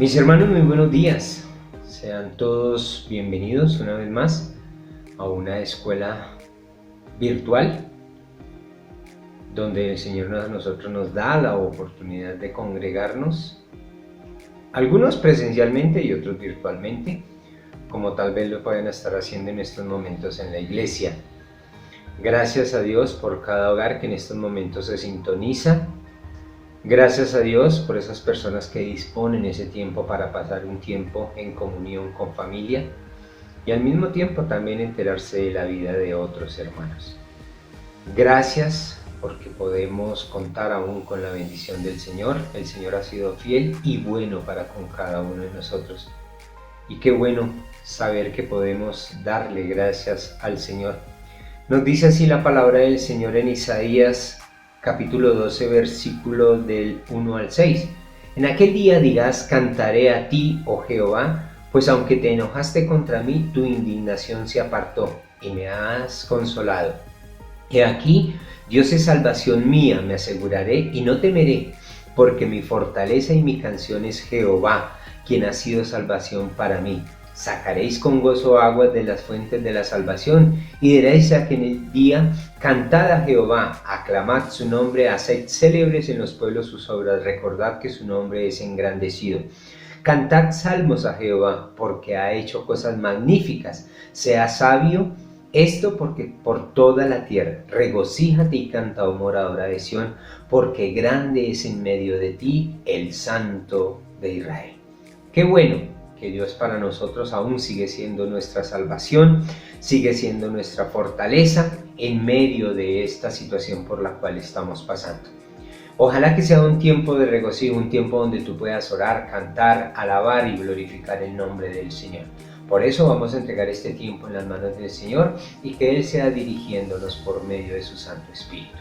Mis hermanos, muy buenos días. Sean todos bienvenidos una vez más a una escuela virtual donde el Señor a nosotros nos da la oportunidad de congregarnos, algunos presencialmente y otros virtualmente, como tal vez lo pueden estar haciendo en estos momentos en la iglesia. Gracias a Dios por cada hogar que en estos momentos se sintoniza. Gracias a Dios por esas personas que disponen ese tiempo para pasar un tiempo en comunión con familia y al mismo tiempo también enterarse de la vida de otros hermanos. Gracias porque podemos contar aún con la bendición del Señor. El Señor ha sido fiel y bueno para con cada uno de nosotros. Y qué bueno saber que podemos darle gracias al Señor. Nos dice así la palabra del Señor en Isaías capítulo 12, versículo del 1 al 6. En aquel día dirás: cantaré a ti, oh Jehová, pues aunque te enojaste contra mí, tu indignación se apartó y me has consolado. He aquí, Dios es salvación mía, me aseguraré y no temeré, porque mi fortaleza y mi canción es Jehová, quien ha sido salvación para mí. Sacaréis con gozo aguas de las fuentes de la salvación, y diréis a aquel día: cantad a Jehová, aclamad su nombre, haced célebres en los pueblos sus obras, recordad que su nombre es engrandecido. Cantad salmos a Jehová, porque ha hecho cosas magníficas, sea sabio esto porque por toda la tierra. Regocíjate y canta, oh moradora de Sión, porque grande es en medio de ti el Santo de Israel. Qué bueno que Dios para nosotros aún sigue siendo nuestra salvación, sigue siendo nuestra fortaleza en medio de esta situación por la cual estamos pasando. Ojalá que sea un tiempo de regocijo, un tiempo donde tú puedas orar, cantar, alabar y glorificar el nombre del Señor. Por eso vamos a entregar este tiempo en las manos del Señor y que Él sea dirigiéndonos por medio de su Santo Espíritu.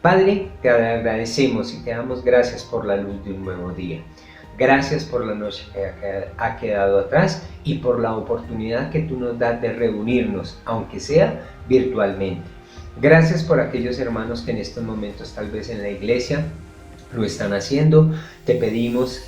Padre, te agradecemos y te damos gracias por la luz de un nuevo día. Gracias por la noche que ha quedado atrás y por la oportunidad que tú nos das de reunirnos, aunque sea virtualmente. Gracias por aquellos hermanos que en estos momentos tal vez en la iglesia lo están haciendo. Te pedimos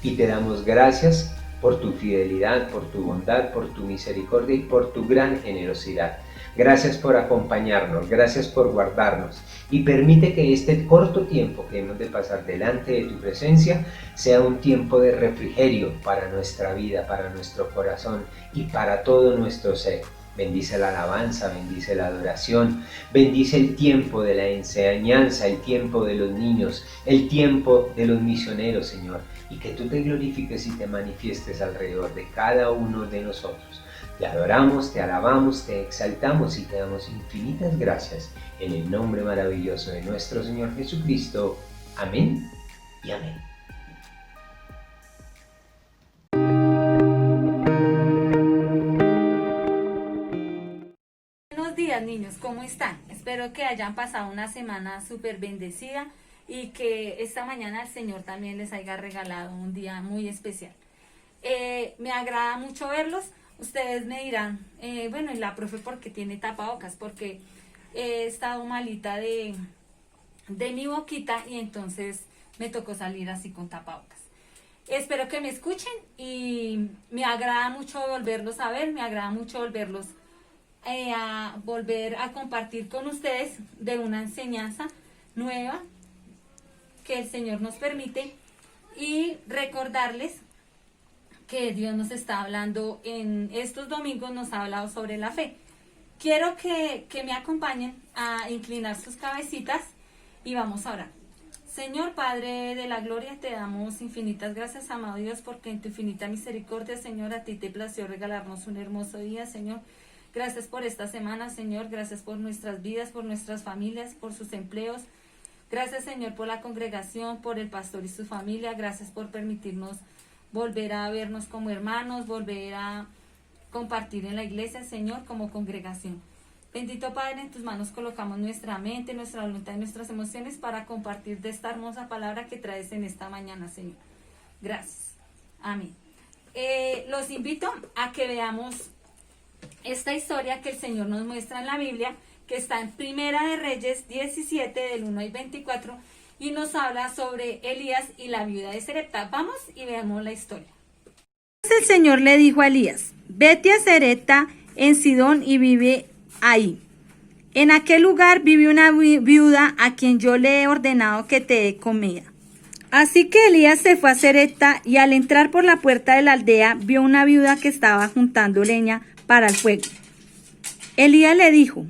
y te damos gracias por tu fidelidad, por tu bondad, por tu misericordia y por tu gran generosidad. Gracias por acompañarnos, gracias por guardarnos y permite que este corto tiempo que hemos de pasar delante de tu presencia sea un tiempo de refrigerio para nuestra vida, para nuestro corazón y para todo nuestro ser. Bendice la alabanza, bendice la adoración, bendice el tiempo de la enseñanza, el tiempo de los niños, el tiempo de los misioneros, Señor, y que tú te glorifiques y te manifiestes alrededor de cada uno de nosotros. Te adoramos, te alabamos, te exaltamos y te damos infinitas gracias en el nombre maravilloso de nuestro Señor Jesucristo. Amén y amén. Buenos días, niños, ¿cómo están? Espero que hayan pasado una semana súper bendecida y que esta mañana el Señor también les haya regalado un día muy especial. Me agrada mucho verlos. Ustedes me dirán, bueno, y la profe, ¿por qué tiene tapabocas? Porque he estado malita de mi boquita y entonces me tocó salir así con tapabocas. Espero que me escuchen y me agrada mucho volverlos a ver, me agrada mucho volver a compartir con ustedes de una enseñanza nueva que el Señor nos permite y recordarles que Dios nos está hablando en estos domingos, nos ha hablado sobre la fe. Quiero que me acompañen a inclinar sus cabecitas y vamos a orar. Señor Padre de la gloria, te damos infinitas gracias, amado Dios, porque en tu infinita misericordia, Señor, a ti te plació regalarnos un hermoso día, Señor. Gracias por esta semana, Señor. Gracias por nuestras vidas, por nuestras familias, por sus empleos. Gracias, Señor, por la congregación, por el pastor y su familia. Gracias por permitirnos volver a vernos como hermanos, volver a compartir en la iglesia, Señor, como congregación. Bendito Padre, en tus manos colocamos nuestra mente, nuestra voluntad y nuestras emociones para compartir de esta hermosa palabra que traes en esta mañana, Señor. Gracias. Amén. Los invito a que veamos esta historia que el Señor nos muestra en la Biblia, que está en Primera de Reyes 17, del 1 al 24, y nos habla sobre Elías y la viuda de Sarepta. Vamos y veamos la historia. el Señor le dijo a Elías: vete a Sarepta en Sidón y vive ahí. En aquel lugar vive una viuda a quien yo le he ordenado que te dé comida. Así que Elías se fue a Sarepta y al entrar por la puerta de la aldea vio una viuda que estaba juntando leña para el fuego. Elías le dijo: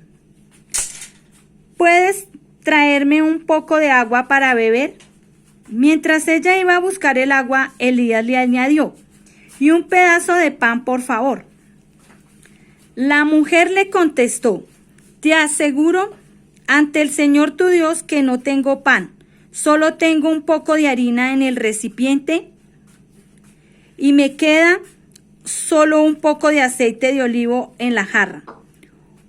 ¿puedes traerme un poco de agua para beber? Mientras ella iba a buscar el agua, Elías le añadió: y un pedazo de pan, por favor. La mujer le contestó: te aseguro ante el Señor tu Dios que no tengo pan, solo tengo un poco de harina en el recipiente y me queda solo un poco de aceite de olivo en la jarra.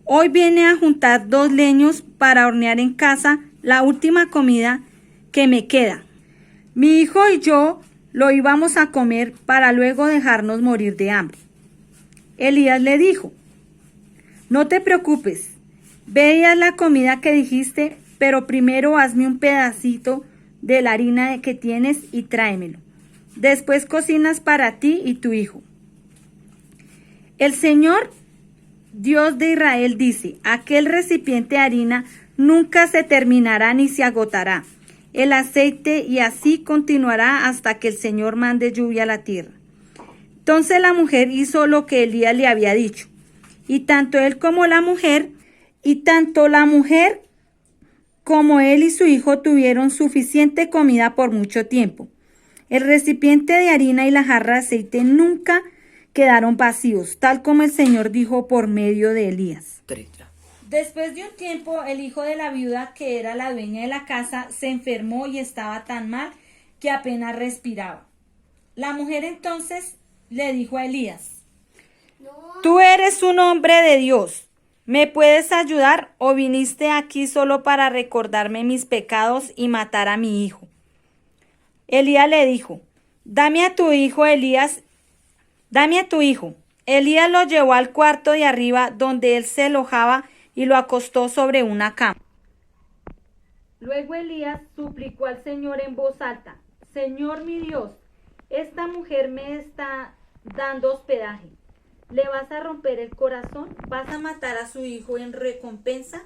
Hoy vine a juntar 2 leños para hornear en casa la última comida que me queda. Mi hijo y yo lo íbamos a comer para luego dejarnos morir de hambre. Elías le dijo: no te preocupes, ve y haz la comida que dijiste, pero primero hazme un pedacito de la harina que tienes y tráemelo. Después cocinas para ti y tu hijo. El Señor, Dios de Israel, dice: aquel recipiente de harina nunca se terminará ni se agotará el aceite, y así continuará hasta que el Señor mande lluvia a la tierra. Entonces la mujer hizo lo que Elías le había dicho, y tanto la mujer como él y su hijo tuvieron suficiente comida por mucho tiempo. El recipiente de harina y la jarra de aceite nunca quedaron vacíos, tal como el Señor dijo por medio de Elías. Después de un tiempo, el hijo de la viuda, que era la dueña de la casa, se enfermó y estaba tan mal que apenas respiraba. La mujer entonces le dijo a Elías: tú eres un hombre de Dios. ¿Me puedes ayudar o viniste aquí solo para recordarme mis pecados y matar a mi hijo? Elías le dijo: dame a tu hijo. Elías lo llevó al cuarto de arriba donde él se alojaba y lo acostó sobre una cama. Luego Elías suplicó al Señor en voz alta: Señor mi Dios, esta mujer me está dando hospedaje. ¿Le vas a romper el corazón? ¿Vas a matar a su hijo en recompensa?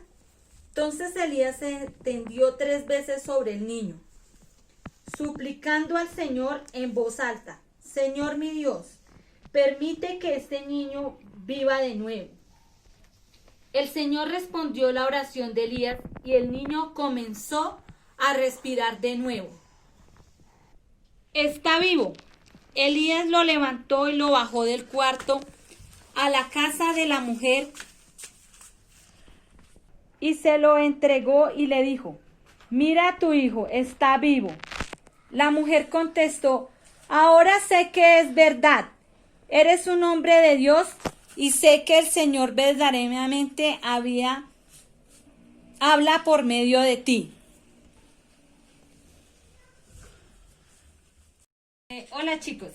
Entonces Elías se tendió 3 veces sobre el niño, suplicando al Señor en voz alta: Señor mi Dios, permite que este niño viva de nuevo. El Señor respondió la oración de Elías y el niño comenzó a respirar de nuevo. Está vivo. Elías lo levantó y lo bajó del cuarto a la casa de la mujer y se lo entregó y le dijo: mira a tu hijo, está vivo. La mujer contestó: ahora sé que es verdad. Eres un hombre de Dios y sé que el Señor verdaderamente habla por medio de ti. Hola chicos,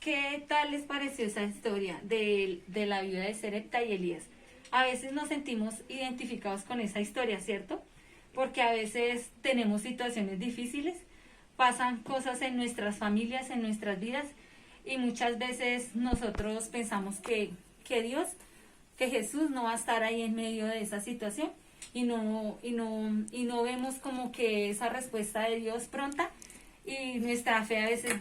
¿qué tal les pareció esa historia de la viuda de Sarepta y Elías? A veces nos sentimos identificados con esa historia, ¿cierto? Porque a veces tenemos situaciones difíciles, pasan cosas en nuestras familias, en nuestras vidas, y muchas veces nosotros pensamos que Dios, que Jesús no va a estar ahí en medio de esa situación y no vemos como que esa respuesta de Dios pronta, y nuestra fe a veces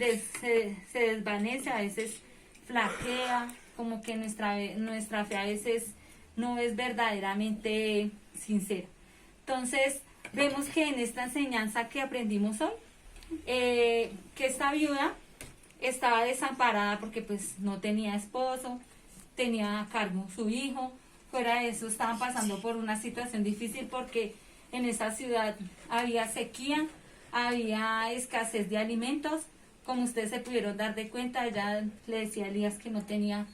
se desvanece, a veces flaquea, como que nuestra fe a veces no es verdaderamente sincera. Entonces vemos que en esta enseñanza que aprendimos hoy, que esta viuda estaba desamparada porque pues no tenía esposo, tenía a cargo su hijo. Fuera de eso estaban pasando por una situación difícil porque en esa ciudad había sequía, había escasez de alimentos. Como ustedes se pudieron dar de cuenta, ella le decía a Elías que no tenía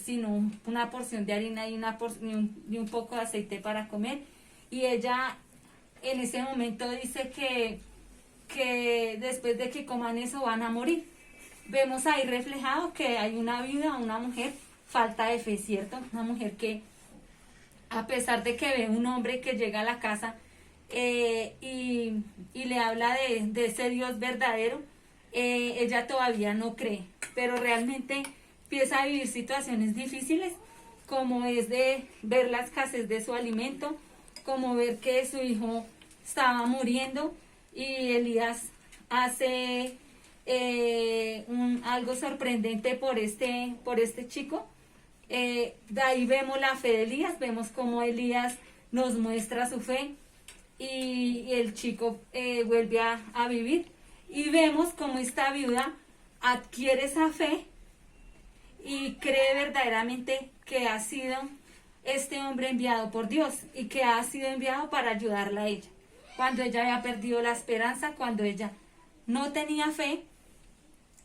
sino una porción de harina y un poco de aceite para comer, y ella en ese momento dice que después de que coman eso van a morir. Vemos ahí reflejado que hay una viuda, una mujer falta de fe, ¿cierto? Una mujer que, a pesar de que ve un hombre que llega a la casa y le habla de ese Dios verdadero, ella todavía no cree. pero realmente empieza a vivir situaciones difíciles, como es de ver la escasez de su alimento, como ver que su hijo estaba muriendo, y Elías hace algo sorprendente por este chico. De ahí vemos la fe de Elías, vemos cómo Elías nos muestra su fe, y el chico vuelve a vivir, y vemos cómo esta viuda adquiere esa fe y cree verdaderamente que ha sido este hombre enviado por Dios, y que ha sido enviado para ayudarla a ella, cuando ella había perdido la esperanza, cuando ella no tenía fe,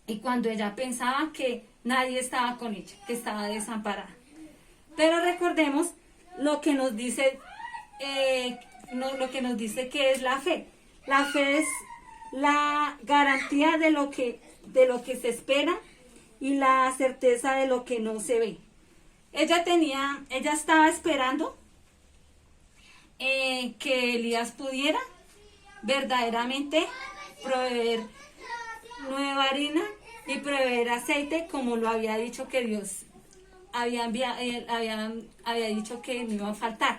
y cuando ella pensaba que nadie estaba con ella, que estaba desamparada. Pero recordemos lo que nos dice, lo que nos dice que es la fe. La fe es la garantía de lo que se espera, y la certeza de lo que no se ve. Ella estaba esperando que Elías pudiera verdaderamente proveer nueva harina y proveer aceite, como lo había dicho que Dios había dicho que no iba a faltar.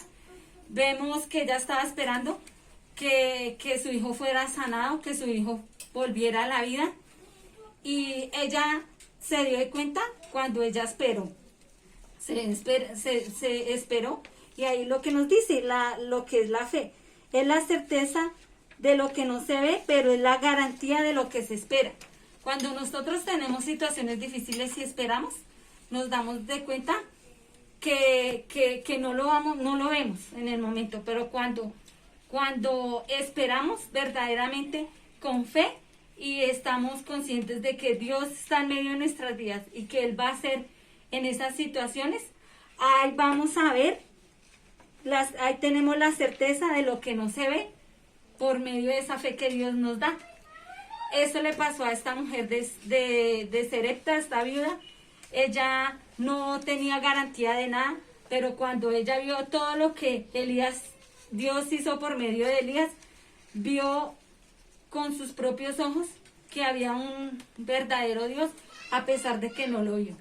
Vemos que ella estaba esperando que su hijo fuera sanado, que su hijo volviera a la vida, y ella se dio cuenta cuando ella esperó. Se esperó, y ahí lo que nos dice lo que es la fe. Es la certeza de lo que no se ve, pero es la garantía de lo que se espera. Cuando nosotros tenemos situaciones difíciles y esperamos, nos damos de cuenta que no lo vemos en el momento, pero cuando esperamos verdaderamente con fe, y estamos conscientes de que Dios está en medio de nuestras vidas y que Él va a hacer en esas situaciones, ahí vamos a ver, ahí tenemos la certeza de lo que no se ve, por medio de esa fe que Dios nos da. Eso le pasó a esta mujer de Sarepta, esta viuda. Ella no tenía garantía de nada, pero cuando ella vio todo lo que Dios hizo por medio de Elías, vio con sus propios ojos que había un verdadero Dios, a pesar de que no lo vio.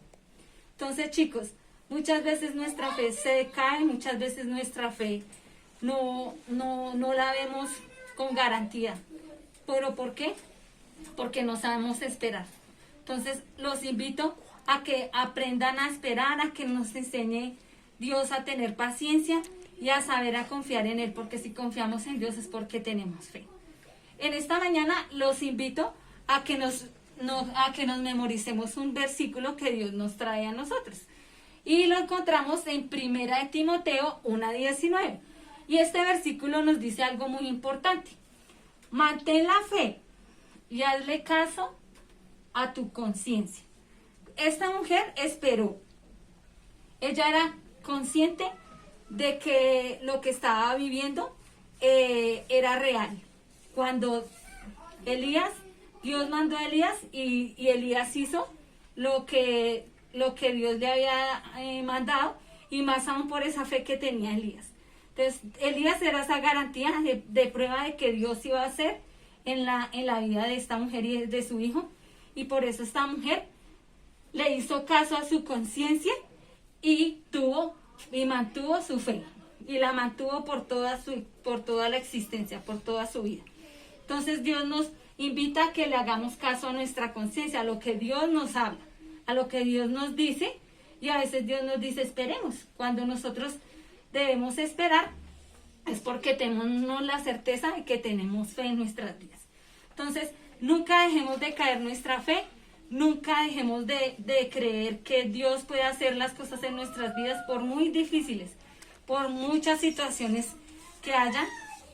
Entonces, chicos, muchas veces nuestra fe se decae, muchas veces nuestra fe no la vemos con garantía. ¿Pero por qué? Porque no sabemos esperar. Entonces, los invito a que aprendan a esperar, a que nos enseñe Dios a tener paciencia y a saber a confiar en Él, porque si confiamos en Dios es porque tenemos fe. En esta mañana los invito a que nos memoricemos un versículo que Dios nos trae a nosotros. Y lo encontramos en 1 Timoteo 1:19. Y este versículo nos dice algo muy importante. Mantén la fe y hazle caso a tu conciencia. Esta mujer esperó. Ella era consciente de que lo que estaba viviendo era real. Cuando Dios mandó a Elías, y Elías hizo lo que Dios le había mandado, y más aún por esa fe que tenía Elías. Entonces, Elías era esa garantía de prueba de que Dios iba a hacer en la vida de esta mujer y de su hijo, y por eso esta mujer le hizo caso a su conciencia y mantuvo su fe, y la mantuvo por toda la existencia, por toda su vida. Entonces Dios nos invita a que le hagamos caso a nuestra conciencia, a lo que Dios nos habla, a lo que Dios nos dice, y a veces Dios nos dice esperemos. Cuando nosotros debemos esperar es porque tenemos la certeza de que tenemos fe en nuestras vidas. Entonces, nunca dejemos de caer nuestra fe, nunca dejemos de creer que Dios puede hacer las cosas en nuestras vidas, por muy difíciles, por muchas situaciones que haya.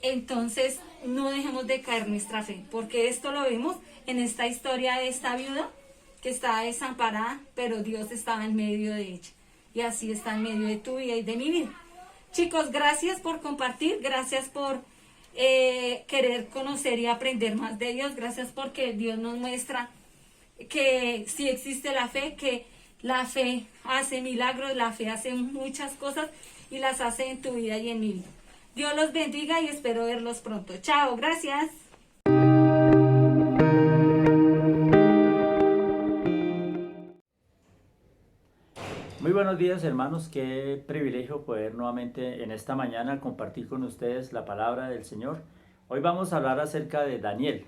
Entonces, no dejemos de caer nuestra fe, porque esto lo vemos en esta historia de esta viuda que estaba desamparada, pero Dios estaba en medio de ella, y así está en medio de tu vida y de mi vida. Chicos, gracias por compartir, gracias por querer conocer y aprender más de Dios, gracias porque Dios nos muestra que sí existe la fe, que la fe hace milagros, la fe hace muchas cosas y las hace en tu vida y en mi vida. Dios los bendiga y espero verlos pronto. Chao, gracias. buenos días, hermanos, qué privilegio poder nuevamente en esta mañana compartir con ustedes la palabra del Señor. Hoy vamos a hablar acerca de Daniel.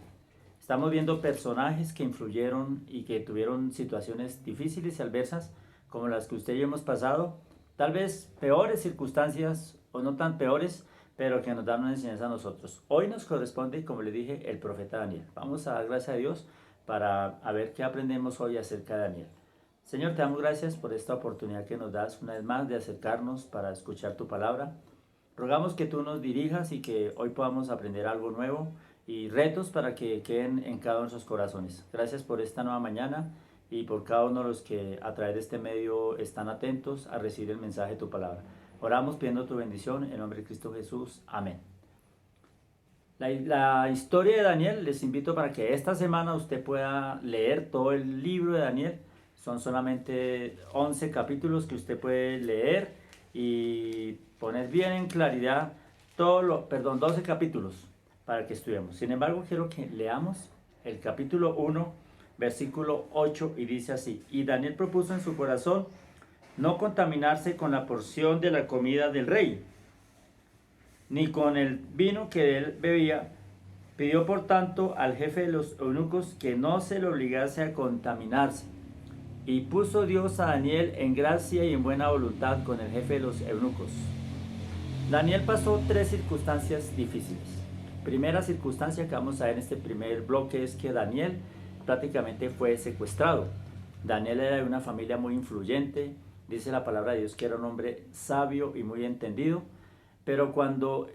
Estamos viendo personajes que influyeron y que tuvieron situaciones difíciles y adversas como las que usted y yo hemos pasado, tal vez peores circunstancias o no tan peores, pero que nos dan una enseñanza a nosotros. Hoy nos corresponde, como le dije, el profeta Daniel. Vamos a dar gracias a Dios para ver qué aprendemos hoy acerca de Daniel. Señor, te damos gracias por esta oportunidad que nos das una vez más de acercarnos para escuchar tu palabra. Rogamos que tú nos dirijas y que hoy podamos aprender algo nuevo y retos para que queden en cada uno de nuestros corazones. Gracias por esta nueva mañana y por cada uno de los que a través de este medio están atentos a recibir el mensaje de tu palabra. Oramos pidiendo tu bendición en nombre de Cristo Jesús. Amén. La historia de Daniel, les invito para que esta semana usted pueda leer todo el libro de Daniel. Son solamente 11 capítulos que usted puede leer y poner bien en claridad 12 capítulos para que estudiemos. Sin embargo, quiero que leamos el capítulo 1, versículo 8 y dice así: y Daniel propuso en su corazón no contaminarse con la porción de la comida del rey, ni con el vino que él bebía. Pidió por tanto al jefe de los eunucos que no se le obligase a contaminarse. Y puso Dios a Daniel en gracia y en buena voluntad con el jefe de los eunucos. Daniel pasó 3 circunstancias difíciles. Primera circunstancia que vamos a ver en este primer bloque es que Daniel prácticamente fue secuestrado. Daniel era de una familia muy influyente. Dice la palabra de Dios que era un hombre sabio y muy entendido. Pero cuando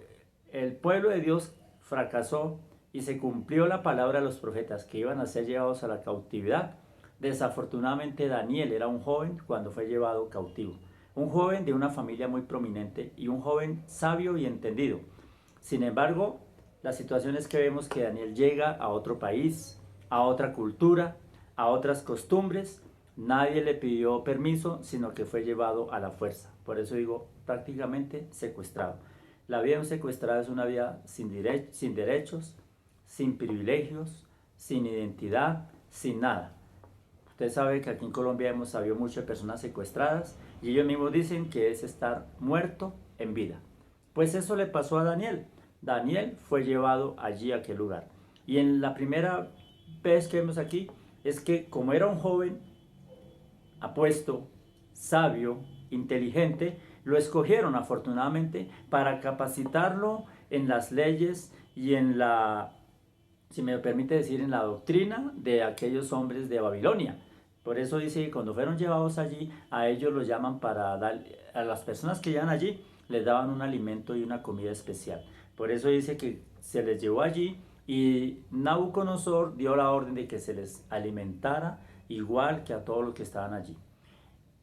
el pueblo de Dios fracasó y se cumplió la palabra de los profetas que iban a ser llevados a la cautividad, desafortunadamente Daniel era un joven cuando fue llevado cautivo, un joven de una familia muy prominente y un joven sabio y entendido. Sin embargo, la situación es que vemos que Daniel llega a otro país, a otra cultura, a otras costumbres. Nadie le pidió permiso, sino que fue llevado a la fuerza. Por eso digo, prácticamente secuestrado. La vida de un secuestrado es una vida sin derechos, sin privilegios, sin identidad, sin nada. Usted sabe que aquí en Colombia hemos sabido mucho de personas secuestradas y ellos mismos dicen que es estar muerto en vida. Pues eso le pasó a Daniel. Daniel fue llevado allí a aquel lugar. Y en la primera vez que vemos aquí es que como era un joven apuesto, sabio, inteligente, lo escogieron afortunadamente para capacitarlo en las leyes y en la, si me permite decir, en la doctrina de aquellos hombres de Babilonia. Por eso dice que cuando fueron llevados allí, a ellos los llaman para dar, a las personas que llegan allí, les daban un alimento y una comida especial. Por eso dice que se les llevó allí y Nabucodonosor dio la orden de que se les alimentara igual que a todos los que estaban allí.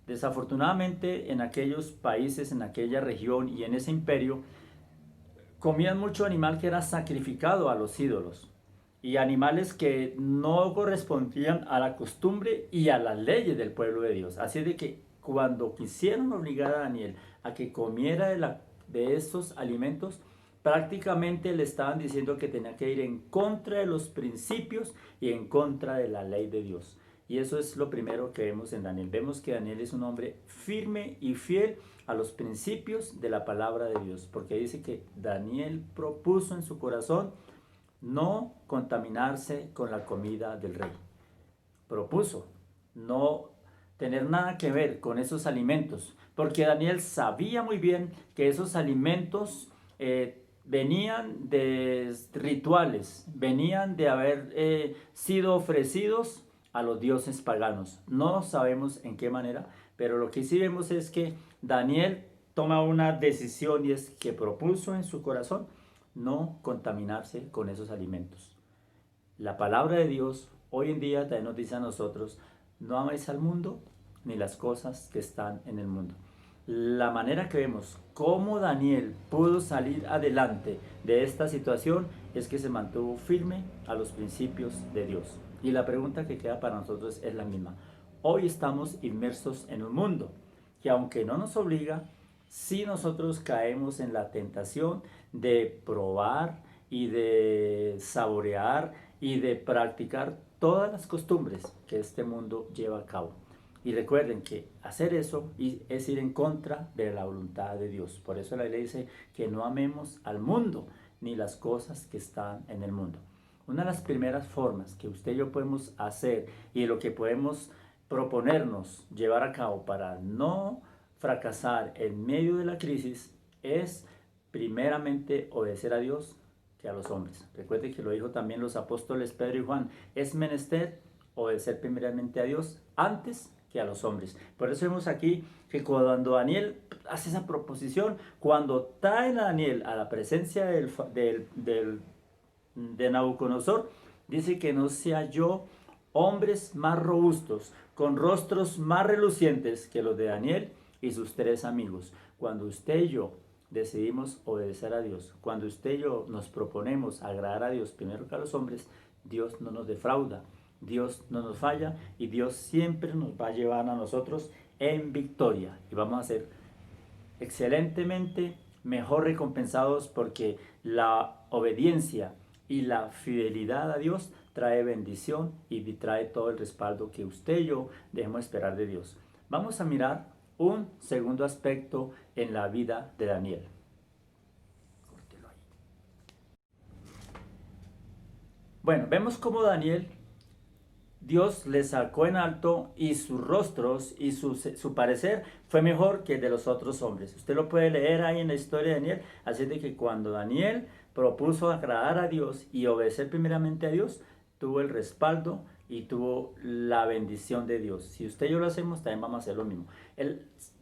Desafortunadamente en aquellos países, en aquella región y en ese imperio, comían mucho animal que era sacrificado a los ídolos y animales que no correspondían a la costumbre y a las leyes del pueblo de Dios. Así de que cuando quisieron obligar a Daniel a que comiera de estos alimentos, prácticamente le estaban diciendo que tenía que ir en contra de los principios y en contra de la ley de Dios. Y eso es lo primero que vemos en Daniel. Vemos que Daniel es un hombre firme y fiel a los principios de la palabra de Dios, porque dice que Daniel propuso en su corazón no contaminarse con la comida del rey. Propuso no tener nada que ver con esos alimentos, porque Daniel sabía muy bien que esos alimentos venían de rituales, venían de haber sido ofrecidos a los dioses paganos. No sabemos en qué manera, pero lo que sí vemos es que Daniel toma una decisión y es que propuso en su corazón no contaminarse con esos alimentos. La palabra de Dios hoy en día también nos dice a nosotros: no améis al mundo ni las cosas que están en el mundo. La manera que vemos cómo Daniel pudo salir adelante de esta situación es que se mantuvo firme a los principios de Dios. Y la pregunta que queda para nosotros es la misma. Hoy estamos inmersos en un mundo que, aunque no nos obliga, sí nosotros caemos en la tentación de probar y de saborear y de practicar todas las costumbres que este mundo lleva a cabo. Y recuerden que hacer eso es ir en contra de la voluntad de Dios. Por eso la Biblia dice que no amemos al mundo ni las cosas que están en el mundo. Una de las primeras formas que usted y yo podemos hacer y lo que podemos proponernos llevar a cabo para no fracasar en medio de la crisis es primeramente obedecer a Dios que a los hombres. Recuerde que lo dijo también los apóstoles Pedro y Juan, es menester obedecer primeramente a Dios antes que a los hombres. Por eso vemos aquí que cuando Daniel hace esa proposición, cuando traen a Daniel a la presencia de Nabucodonosor, dice que no se halló hombres más robustos, con rostros más relucientes que los de Daniel y sus 3 amigos. Cuando usted y yo decidimos obedecer a Dios, cuando usted y yo nos proponemos agradar a Dios primero que a los hombres, Dios no nos defrauda, Dios no nos falla y Dios siempre nos va a llevar a nosotros en victoria y vamos a ser excelentemente mejor recompensados porque la obediencia y la fidelidad a Dios trae bendición y trae todo el respaldo que usted y yo debemos esperar de Dios. Vamos a mirar un segundo aspecto en la vida de Daniel. Bueno, vemos cómo Daniel, Dios le sacó en alto y sus rostros y su parecer fue mejor que el de los otros hombres. Usted lo puede leer ahí en la historia de Daniel. Así de que cuando Daniel propuso agradar a Dios y obedecer primeramente a Dios, tuvo el respaldo y tuvo la bendición de Dios. Si usted y yo lo hacemos, también vamos a hacer lo mismo.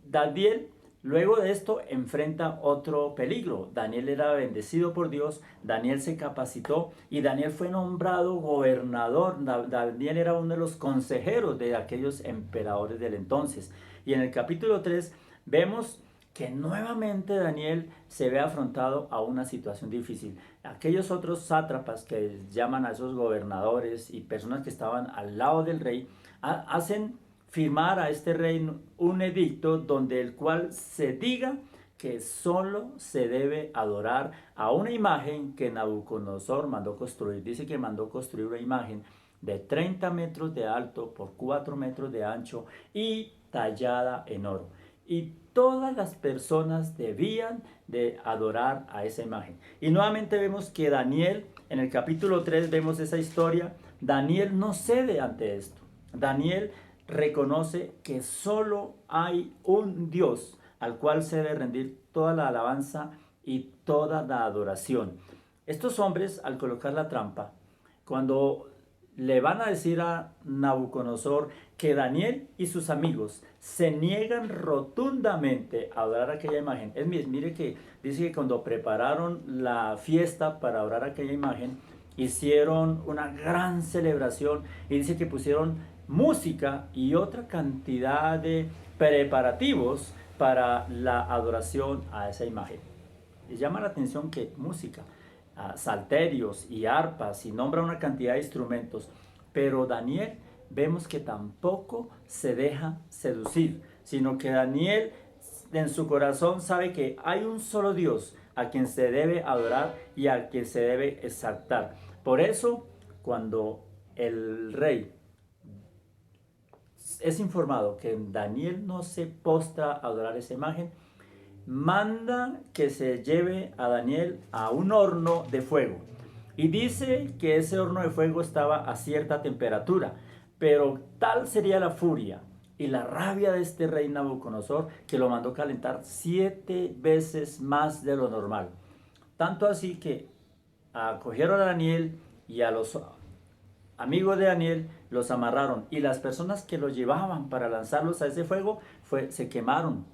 Daniel, luego de esto, enfrenta otro peligro. Daniel era bendecido por Dios, Daniel se capacitó y Daniel fue nombrado gobernador. Daniel era uno de los consejeros de aquellos emperadores del entonces. Y en el capítulo 3 vemos que nuevamente Daniel se ve afrontado a una situación difícil. Aquellos otros sátrapas que llaman a esos gobernadores y personas que estaban al lado del rey, hacen firmar a este rey un edicto donde el cual se diga que solo se debe adorar a una imagen que Nabucodonosor mandó construir. Dice que mandó construir una imagen de 30 metros de alto por 4 metros de ancho y tallada en oro. Y todas las personas debían de adorar a esa imagen. Y nuevamente vemos que Daniel, en el capítulo 3 vemos esa historia, Daniel no cede ante esto. Daniel reconoce que solo hay un Dios al cual se debe rendir toda la alabanza y toda la adoración. Estos hombres, al colocar la trampa, cuando le van a decir a Nabucodonosor que Daniel y sus amigos se niegan rotundamente a adorar aquella imagen. Mire que dice que cuando prepararon la fiesta para adorar aquella imagen, hicieron una gran celebración y dice que pusieron música y otra cantidad de preparativos para la adoración a esa imagen. Les llama la atención que música, salterios y arpas y nombra una cantidad de instrumentos, pero Daniel vemos que tampoco se deja seducir, sino que Daniel en su corazón sabe que hay un solo Dios a quien se debe adorar y a quien se debe exaltar. Por eso, cuando el rey es informado que Daniel no se postra a adorar esa imagen, manda que se lleve a Daniel a un horno de fuego. Y dice que ese horno de fuego estaba a cierta temperatura, pero tal sería la furia y la rabia de este rey Nabucodonosor que lo mandó calentar 7 veces más de lo normal. Tanto así que acogieron a Daniel y a los amigos de Daniel los amarraron y las personas que los llevaban para lanzarlos a ese fuego se quemaron,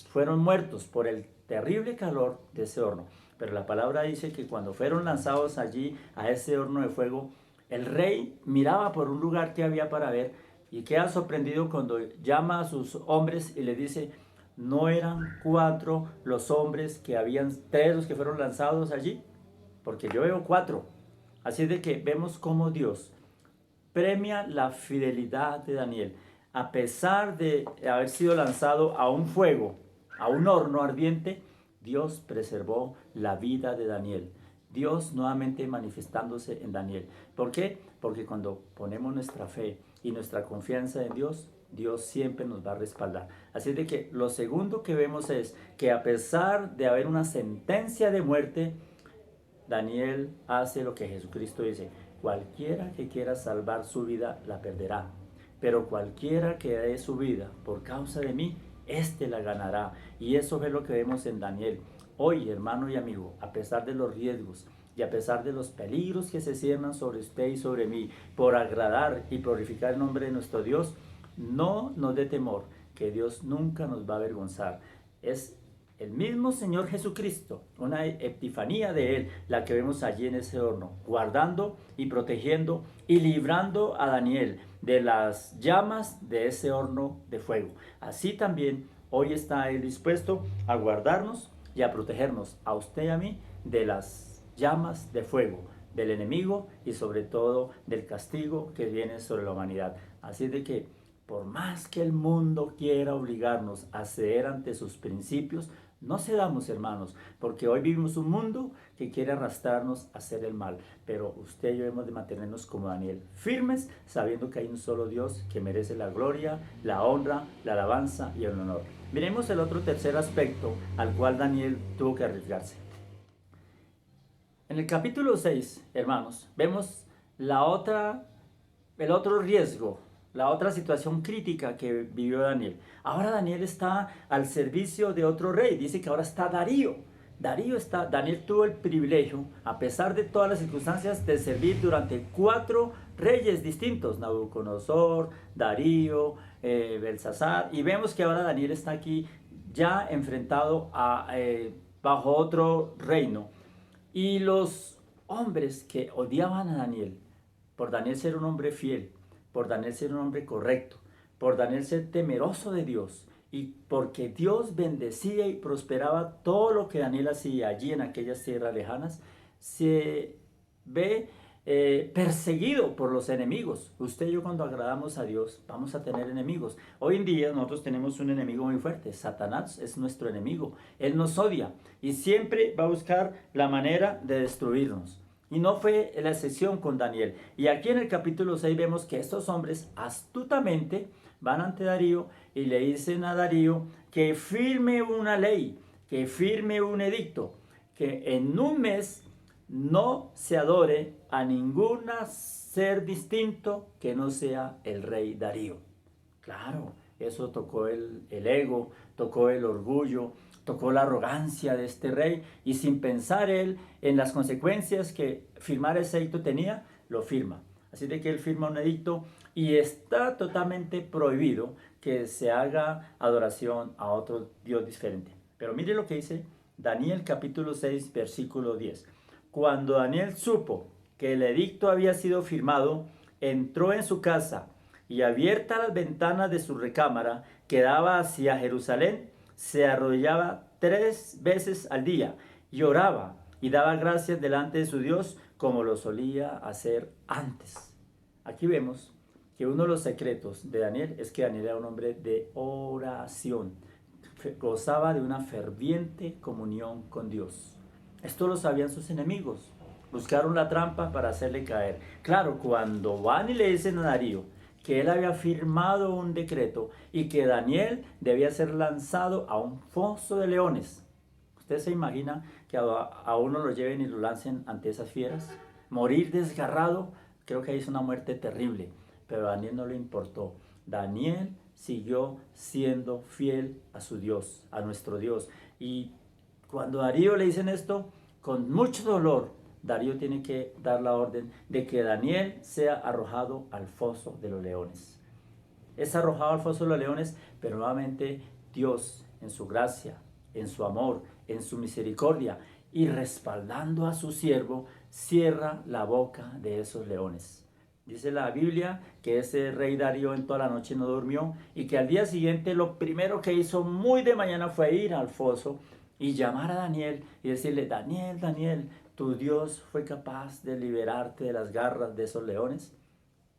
fueron muertos por el terrible calor de ese horno. Pero la palabra dice que cuando fueron lanzados allí a ese horno de fuego, el rey miraba por un lugar que había para ver y queda sorprendido cuando llama a sus hombres y le dice: ¿no eran 4 los hombres que habían 3 los que fueron lanzados allí? Porque yo veo 4. Así de que vemos cómo Dios premia la fidelidad de Daniel. A pesar de haber sido lanzado a un fuego, a un horno ardiente, Dios preservó la vida de Daniel. Dios nuevamente manifestándose en Daniel. ¿Por qué? Porque cuando ponemos nuestra fe y nuestra confianza en Dios, Dios siempre nos va a respaldar. Así de que lo segundo que vemos es que a pesar de haber una sentencia de muerte, Daniel hace lo que Jesucristo dice: cualquiera que quiera salvar su vida la perderá, pero cualquiera que dé su vida por causa de mí, éste la ganará. Y eso es lo que vemos en Daniel. Hoy, hermano y amigo, a pesar de los riesgos y a pesar de los peligros que se ciernan sobre usted y sobre mí, por agradar y glorificar el nombre de nuestro Dios, no nos dé temor, que Dios nunca nos va a avergonzar. Es el mismo Señor Jesucristo, una epifanía de Él, la que vemos allí en ese horno, guardando y protegiendo y librando a Daniel de las llamas de ese horno de fuego. Así también hoy está Él dispuesto a guardarnos y a protegernos a usted y a mí de las llamas de fuego del enemigo y sobre todo del castigo que viene sobre la humanidad. Así de que por más que el mundo quiera obligarnos a ceder ante sus principios, no cedamos, hermanos, porque hoy vivimos un mundo que quiere arrastrarnos a hacer el mal. Pero usted y yo hemos de mantenernos como Daniel, firmes, sabiendo que hay un solo Dios que merece la gloria, la honra, la alabanza y el honor. Miremos el otro tercer aspecto al cual Daniel tuvo que arriesgarse. En el capítulo 6, hermanos, vemos el otro riesgo, la otra situación crítica que vivió Daniel. Ahora Daniel está al servicio de otro rey. Dice que ahora está Darío. Daniel tuvo el privilegio, a pesar de todas las circunstancias, de servir durante 4 reyes distintos: Nabucodonosor, Darío, Belsasar. Y vemos que ahora Daniel está aquí ya enfrentado bajo otro reino. Y los hombres que odiaban a Daniel, por Daniel ser un hombre fiel, por Daniel ser un hombre correcto, por Daniel ser temeroso de Dios, y porque Dios bendecía y prosperaba todo lo que Daniel hacía allí en aquellas tierras lejanas, se ve perseguido por los enemigos. Usted y yo, cuando agradamos a Dios, vamos a tener enemigos. Hoy en día nosotros tenemos un enemigo muy fuerte. Satanás es nuestro enemigo. Él nos odia y siempre va a buscar la manera de destruirnos. Y no fue la excepción con Daniel. Y aquí en el capítulo 6 vemos que estos hombres astutamente van ante Darío y le dicen a Darío que firme una ley, que firme un edicto, que en un mes no se adore a ningún ser distinto que no sea el rey Darío. Claro, eso tocó el ego, tocó el orgullo, tocó la arrogancia de este rey, y sin pensar él en las consecuencias que firmar ese edicto tenía, lo firma. Así de que él firma un edicto y está totalmente prohibido que se haga adoración a otro Dios diferente. Pero mire lo que dice Daniel capítulo 6, versículo 10. Cuando Daniel supo que el edicto había sido firmado, entró en su casa y, abiertas las ventanas de su recámara que daba hacia Jerusalén, se arrodillaba 3 veces al día y oraba y daba gracias delante de su Dios como lo solía hacer antes. Aquí vemos que uno de los secretos de Daniel es que Daniel era un hombre de oración, gozaba de una ferviente comunión con Dios. Esto lo sabían sus enemigos, buscaron la trampa para hacerle caer. Claro, cuando van y le dicen a Darío que él había firmado un decreto y que Daniel debía ser lanzado a un foso de leones. ¿Usted se imagina que a uno lo lleven y lo lancen ante esas fieras? Morir desgarrado, creo que es una muerte terrible, pero a Daniel no le importó. Daniel siguió siendo fiel a su Dios, a nuestro Dios. Y cuando a Darío le dicen esto, con mucho dolor, Darío tiene que dar la orden de que Daniel sea arrojado al foso de los leones. Es arrojado al foso de los leones, pero nuevamente Dios, en su gracia, en su amor, en su misericordia y respaldando a su siervo, cierra la boca de esos leones. Dice la Biblia que ese rey Darío en toda la noche no durmió y que al día siguiente lo primero que hizo muy de mañana fue ir al foso y llamar a Daniel y decirle: Daniel, Daniel, ¿tu Dios fue capaz de liberarte de las garras de esos leones?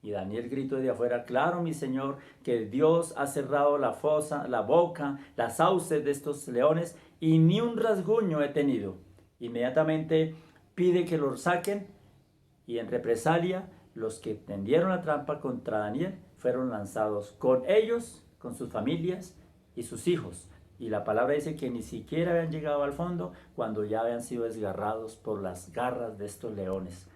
Y Daniel gritó de afuera: claro, mi señor, que Dios ha cerrado la fosa, la boca, las fauces de estos leones y ni un rasguño he tenido. Inmediatamente pide que los saquen y en represalia los que tendieron la trampa contra Daniel fueron lanzados con ellos, con sus familias y sus hijos. Y la palabra dice que ni siquiera habían llegado al fondo cuando ya habían sido desgarrados por las garras de estos leones.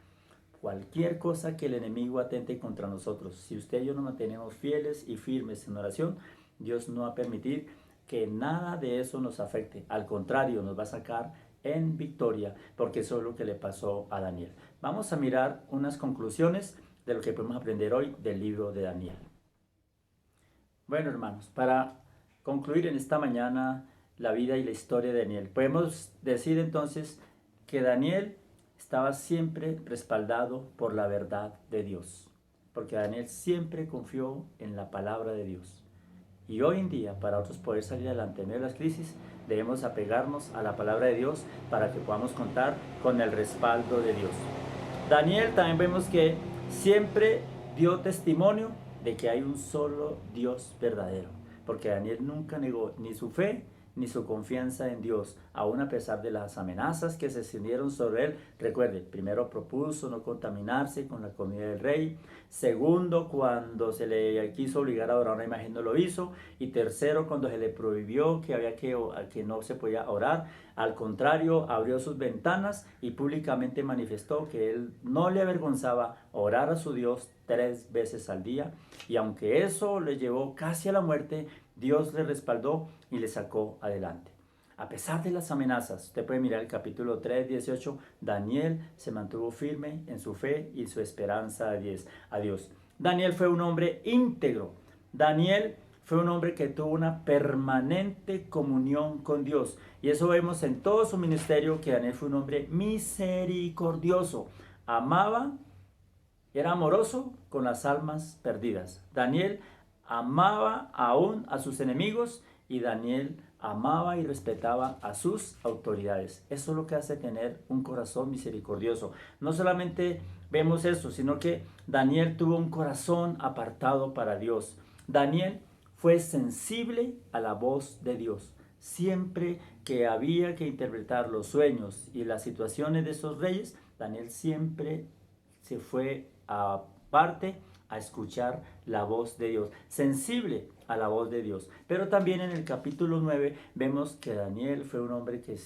Cualquier cosa que el enemigo atente contra nosotros, si usted y yo nos mantenemos fieles y firmes en oración, Dios no va a permitir que nada de eso nos afecte. Al contrario, nos va a sacar en victoria, porque eso es lo que le pasó a Daniel. Vamos a mirar unas conclusiones de lo que podemos aprender hoy del libro de Daniel. Bueno, hermanos, para concluir en esta mañana la vida y la historia de Daniel, podemos decir entonces que Daniel estaba siempre respaldado por la verdad de Dios, porque Daniel siempre confió en la palabra de Dios. Y hoy en día, para nosotros poder salir adelante en medio de las crisis, debemos apegarnos a la palabra de Dios para que podamos contar con el respaldo de Dios. Daniel también vemos que siempre dio testimonio de que hay un solo Dios verdadero, porque Daniel nunca negó ni su fe ni su confianza en Dios, aun a pesar de las amenazas que se extendieron sobre él. Recuerde, primero propuso no contaminarse con la comida del rey. Segundo, cuando se le quiso obligar a orar una imagen no lo hizo. Y tercero, cuando se le prohibió que no se podía orar, al contrario, abrió sus ventanas y públicamente manifestó que él no le avergonzaba orar a su Dios 3 veces al día. Y aunque eso le llevó casi a la muerte, Dios le respaldó y le sacó adelante. A pesar de las amenazas, usted puede mirar el capítulo 3, 18, Daniel se mantuvo firme en su fe y su esperanza a Dios. Daniel fue un hombre íntegro. Daniel fue un hombre que tuvo una permanente comunión con Dios. Y eso vemos en todo su ministerio, que Daniel fue un hombre misericordioso. Amaba, era amoroso con las almas perdidas. Daniel amaba aún a sus enemigos y Daniel amaba y respetaba a sus autoridades. Eso es lo que hace tener un corazón misericordioso. No solamente vemos eso, sino que Daniel tuvo un corazón apartado para Dios. Daniel fue sensible a la voz de Dios. Siempre que había que interpretar los sueños y las situaciones de esos reyes, Daniel siempre se fue aparte a escuchar la voz de Dios, sensible a la voz de Dios. Pero también en el capítulo 9 vemos que Daniel fue un hombre que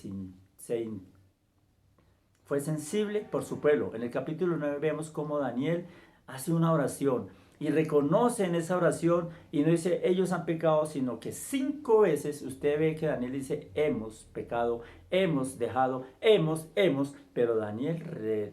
fue sensible por su pueblo. En el capítulo 9 vemos cómo Daniel hace una oración y reconoce en esa oración y no dice ellos han pecado, sino que 5 veces usted ve que Daniel dice hemos pecado, hemos dejado, pero Daniel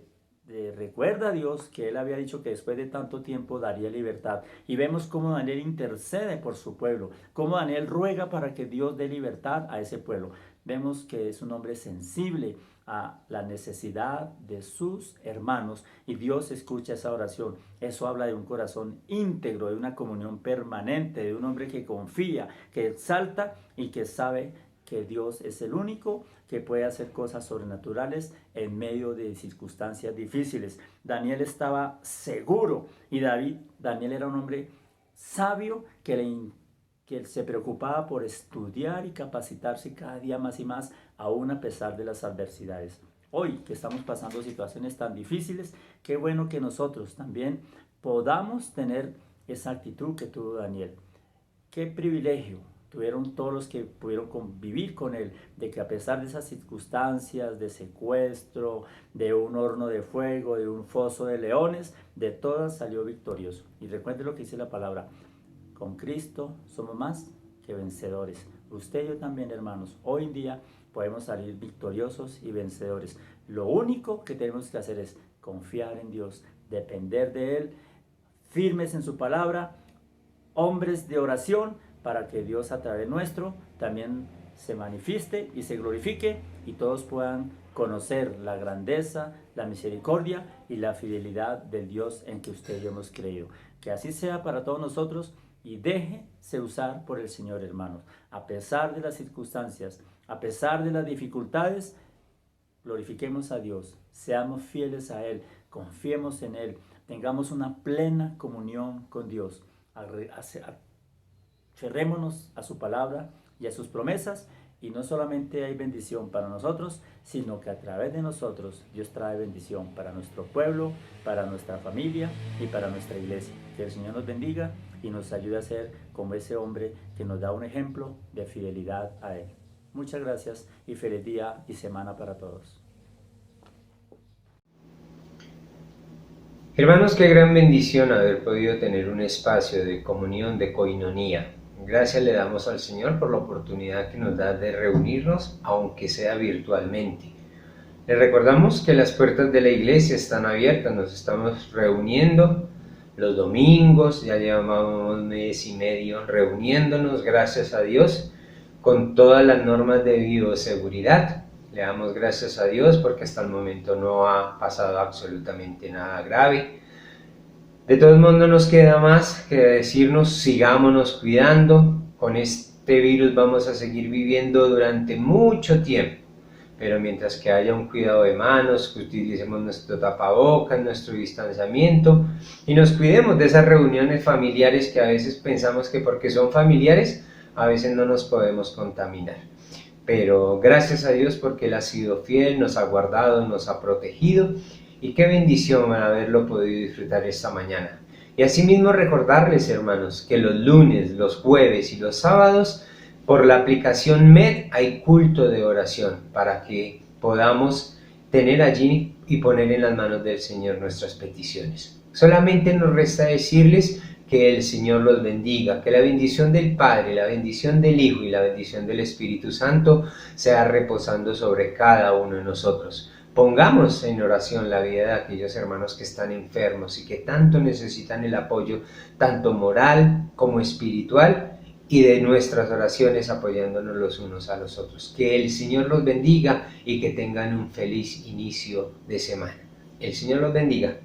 recuerda a Dios que él había dicho que después de tanto tiempo daría libertad. Y vemos cómo Daniel intercede por su pueblo, cómo Daniel ruega para que Dios dé libertad a ese pueblo. Vemos que es un hombre sensible a la necesidad de sus hermanos y Dios escucha esa oración. Eso habla de un corazón íntegro, de una comunión permanente, de un hombre que confía, que exalta y que sabe que Dios es el único que puede hacer cosas sobrenaturales en medio de circunstancias difíciles. Daniel estaba seguro y Daniel era un hombre sabio que se preocupaba por estudiar y capacitarse cada día más y más, aún a pesar de las adversidades. Hoy que estamos pasando situaciones tan difíciles, qué bueno que nosotros también podamos tener esa actitud que tuvo Daniel. Qué privilegio tuvieron todos los que pudieron convivir con él, de que a pesar de esas circunstancias de secuestro, de un horno de fuego, de un foso de leones, de todas salió victorioso. Y recuerde lo que dice la palabra, con Cristo somos más que vencedores. Usted y yo también, hermanos, hoy en día podemos salir victoriosos y vencedores. Lo único que tenemos que hacer es confiar en Dios, depender de Él, firmes en su palabra, hombres de oración, para que Dios a través nuestro también se manifieste y se glorifique y todos puedan conocer la grandeza, la misericordia y la fidelidad del Dios en que usted y yo hemos creído. Que así sea para todos nosotros y déjese usar por el Señor, hermanos. A pesar de las circunstancias, a pesar de las dificultades, glorifiquemos a Dios, seamos fieles a Él, confiemos en Él, tengamos una plena comunión con Dios. Aferrémonos a su palabra y a sus promesas Y no solamente hay bendición para nosotros, sino que a través de nosotros Dios trae bendición para nuestro pueblo, para nuestra familia y para nuestra iglesia. Que el Señor nos bendiga y nos ayude a ser como ese hombre que nos da un ejemplo de fidelidad a Él. Muchas gracias y feliz día y semana para todos. Hermanos, qué gran bendición haber podido tener un espacio de comunión, de coinonía. Gracias le damos al Señor por la oportunidad que nos da de reunirnos, aunque sea virtualmente. Les recordamos que las puertas de la iglesia están abiertas, nos estamos reuniendo los domingos, ya llevamos un mes y medio reuniéndonos, gracias a Dios, con todas las normas de bioseguridad. Le damos gracias a Dios porque hasta el momento no ha pasado absolutamente nada grave. De todos modos no nos queda más que decirnos, sigámonos cuidando. Con este virus vamos a seguir viviendo durante mucho tiempo. Pero mientras que haya un cuidado de manos, que utilicemos nuestro tapabocas, nuestro distanciamiento y nos cuidemos de esas reuniones familiares que a veces pensamos que porque son familiares, a veces no nos podemos contaminar. Pero gracias a Dios porque Él ha sido fiel, nos ha guardado, nos ha protegido y qué bendición haberlo podido disfrutar esta mañana. Y asimismo recordarles, hermanos, que los lunes, los jueves y los sábados por la aplicación MED hay culto de oración para que podamos tener allí y poner en las manos del Señor nuestras peticiones. Solamente nos resta decirles que el Señor los bendiga, que la bendición del Padre, la bendición del Hijo y la bendición del Espíritu Santo sea reposando sobre cada uno de nosotros. Pongamos en oración la vida de aquellos hermanos que están enfermos y que tanto necesitan el apoyo, tanto moral como espiritual, y de nuestras oraciones apoyándonos los unos a los otros. Que el Señor los bendiga y que tengan un feliz inicio de semana. El Señor los bendiga.